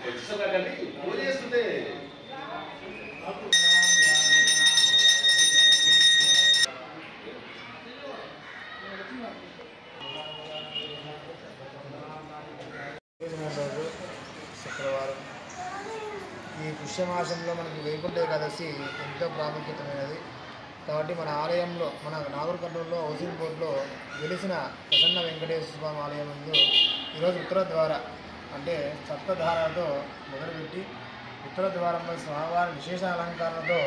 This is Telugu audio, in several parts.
పూజ చేస్తుంటే రోజు శుక్రవారం ఈ పుష్యమాసంలో మనకి వైకుంఠ ఏకాదశి ఎంతో ప్రాముఖ్యతమైనది. కాబట్టి మన ఆలయంలో మన నాగర్కర్నూలులో హౌసింగ్ బోర్డులో వెలిసిన ప్రసన్న వెంకటేశ్వర స్వామి ఆలయం ముందు ఈరోజు ఉత్తర ద్వార అంటే సప్తధారాలతో మొదలుపెట్టి ఉత్తర ద్వారంలో స్వామివారి విశేష అలంకరణతో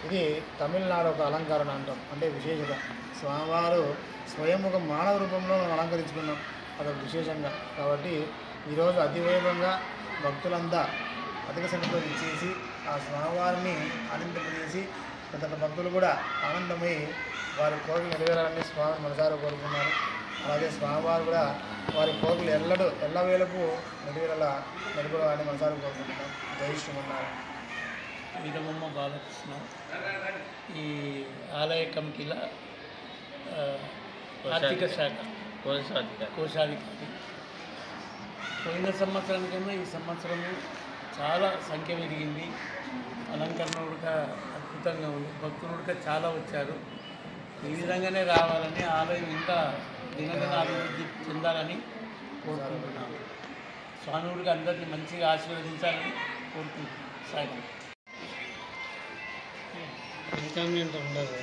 ఇది తమిళనాడు ఒక అలంకరణ అంటాం, అంటే విశేషత. స్వామివారు స్వయంముఖ మానవ రూపంలో మనం అలంకరించుకున్నాం, అదొక విశేషంగా. కాబట్టి ఈరోజు అతివైభవంగా భక్తులంతా అధిక సంఖ్యలో ఇచ్చేసి ఆ స్వామివారిని ఆనందింపజేసి ప్రతి ఒక్క భక్తులు కూడా ఆనందమై వారి కోరికలు నెరవేరాలని స్వామి మనసారా కోరుకున్నారు. అలాగే స్వామివారు కూడా వారి కోరికలు ఎల్లవేళకు నెరవేరాలని మనసారా కోరుకుంటున్నాం. జై శ్రీమన్నారాయణ. వీరమ్మ బాలకృష్ణ ఈ ఆలయ కమిటీల ఆర్థిక శాఖ కోశాధికారి. పోయిన సంవత్సరం కన్నా ఈ సంవత్సరము చాలా సంఖ్య పెరిగింది. అలంకరణ కూడా అద్భుతంగా ఉంది. భక్తులు కూడా చాలా వచ్చారు. ఈ విధంగానే రావాలని, ఆలయం ఇంకా దినదిన అభివృద్ధి చెందాలని కోరుకుంటున్నాను. స్వామివుడికి అందరినీ మంచిగా ఆశీర్వదించాలని కోరుకుంటున్నాను. సాయి ఇంకా ఉండదు.